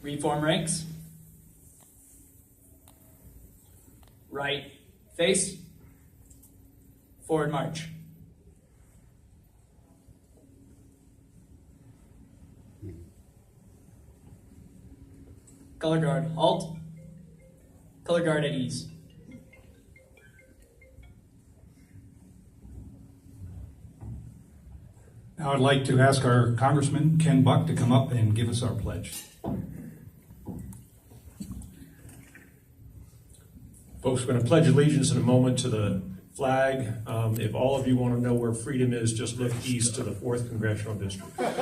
Reform ranks. Right face. Forward march. Color guard, halt. Color guard at ease. Now I'd like to ask our Congressman, Ken Buck, to come up and give us our pledge. Folks, we're going to pledge allegiance in a moment to the flag. If all of you want to know where freedom is, just look east to the 4th Congressional District. I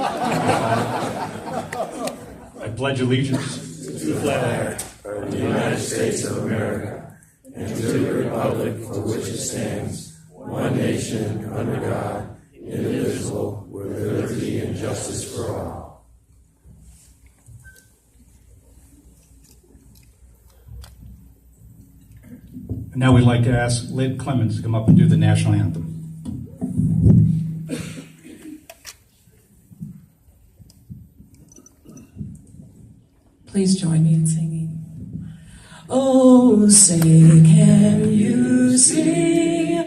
pledge allegiance to the flag of the United States of America and to the republic for which it stands, one nation, under God, indivisible, with liberty and justice for all. And now we'd like to ask Lyd Clemens to come up and do the national anthem. Please join me in singing. Oh, say, can you see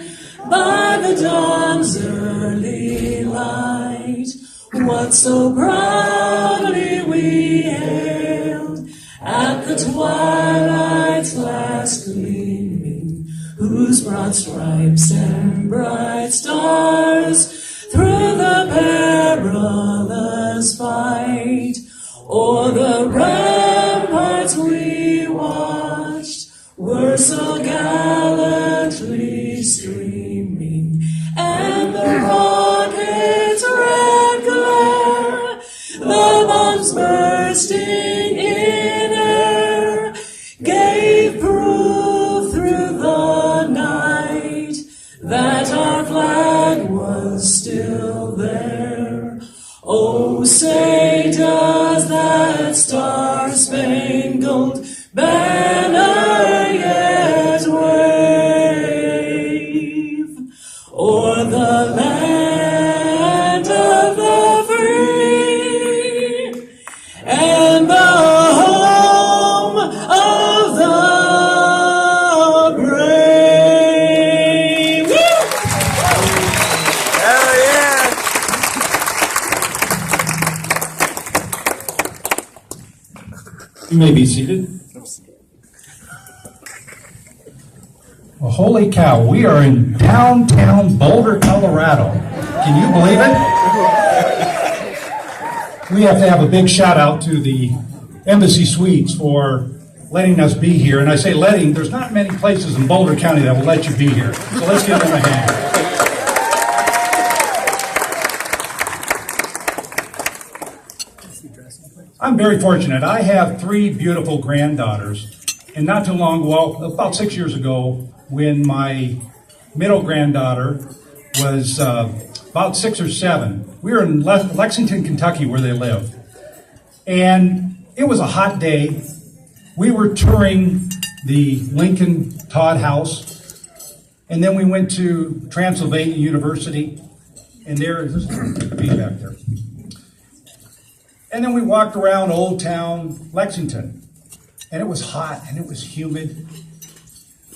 by the dawn's early light what so proudly we hailed at the twilight's last gleaming, whose broad stripes and bright stars through the perilous fight o'er the ramparts we watched were so gallantly streaming, and the rocket's red glare, the bombs bursting in air, gave proof through the night that our flag was still there. Oh, say, does that star-spangled banner yet wave o'er the land of the free and the home of the brave? Woo! Hell yeah! You may be seated. Well, holy cow, we are in downtown Boulder, Colorado. Can you believe it? We have to have a big shout out to the Embassy Suites for letting us be here. And I say letting, there's not many places in Boulder County that will let you be here. So let's give them a hand. I'm very fortunate. I have 3 beautiful granddaughters. And not too long, well, about 6 years ago, when my middle granddaughter was about 6 or 7, we were in Lexington, Kentucky, where they live. And it was a hot day. We were touring the Lincoln Todd House. And then we went to Transylvania University. And there's feedback there. And then we walked around Old Town Lexington, and it was hot and it was humid.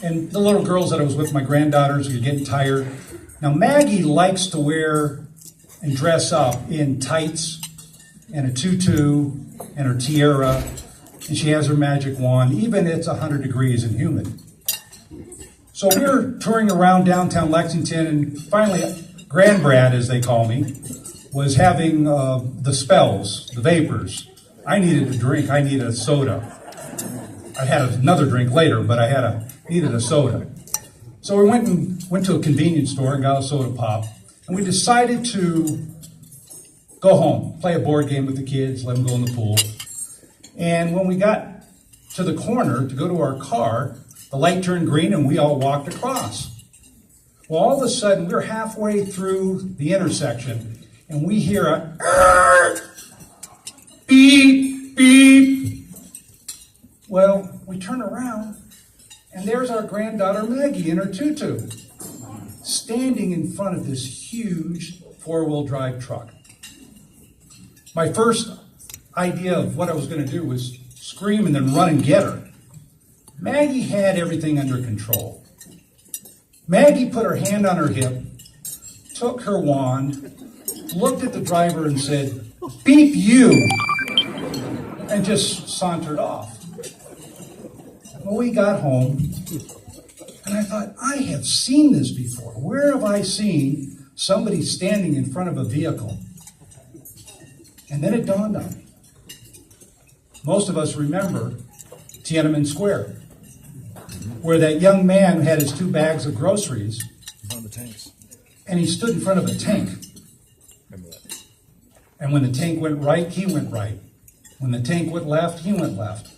And the little girls that I was with, my granddaughters, were getting tired. Now Maggie likes to wear and dress up in tights and a tutu and her tiara, and she has her magic wand, even if it's 100 degrees and humid. So we were touring around downtown Lexington, and finally, Grand Brad, as they call me, was having the spells, the vapors. I needed a drink. I needed a soda. I had another drink later, but I needed a soda. So we went to a convenience store and got a soda pop, and we decided to go home, play a board game with the kids, let them go in the pool. And when we got to the corner to go to our car, the light turned green and we all walked across. Well, all of a sudden, we're halfway through the intersection, and we hear a beep, beep. Well, we turn around, and there's our granddaughter Maggie in her tutu, standing in front of this huge 4-wheel drive truck. My first idea of what I was going to do was scream and then run and get her. Maggie had everything under control. Maggie put her hand on her hip, took her wand, looked at the driver and said, "Beep you," and just sauntered off. Well, we got home, and I thought, I have seen this before. Where have I seen somebody standing in front of a vehicle? And then it dawned on me. Most of us remember Tiananmen Square, where that young man had his 2 bags of groceries, and he stood in front of a tank. And when the tank went right, he went right. When the tank went left, he went left.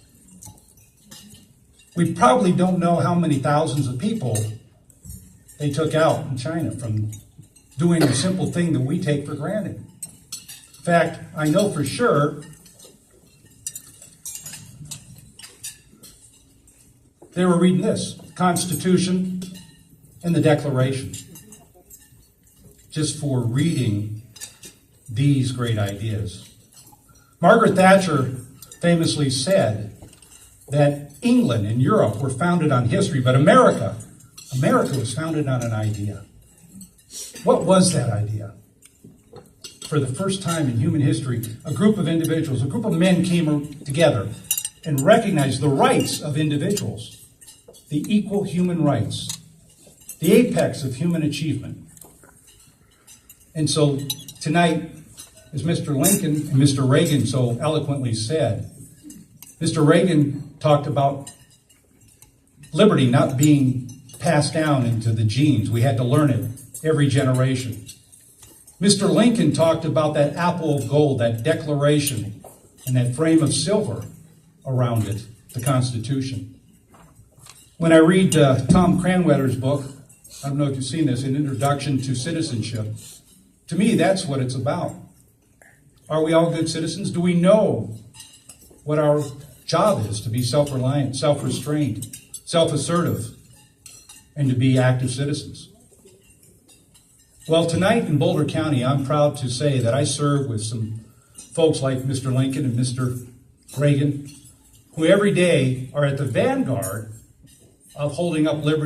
We probably don't know how many thousands of people they took out in China from doing a simple thing that we take for granted. In fact, I know for sure they were reading this, Constitution and the Declaration, just for reading these great ideas. Margaret Thatcher famously said that England and Europe were founded on history, but America was founded on an idea. What was that idea? For the first time in human history, a group of individuals, a group of men came together and recognized the rights of individuals, the equal human rights, the apex of human achievement. And so tonight, as Mr. Lincoln and Mr. Reagan so eloquently said, Mr. Reagan talked about liberty not being passed down into the genes. We had to learn it every generation. Mr. Lincoln talked about that apple of gold, that declaration, and that frame of silver around it, the Constitution. When I read Tom Cranwetter's book, I don't know if you've seen this, An Introduction to Citizenship, to me that's what it's about. Are we all good citizens? Do we know what our job is to be self-reliant, self-restrained, self-assertive, and to be active citizens? Well, tonight in Boulder County, I'm proud to say that I serve with some folks like Mr. Lincoln and Mr. Reagan, who every day are at the vanguard of holding up liberty.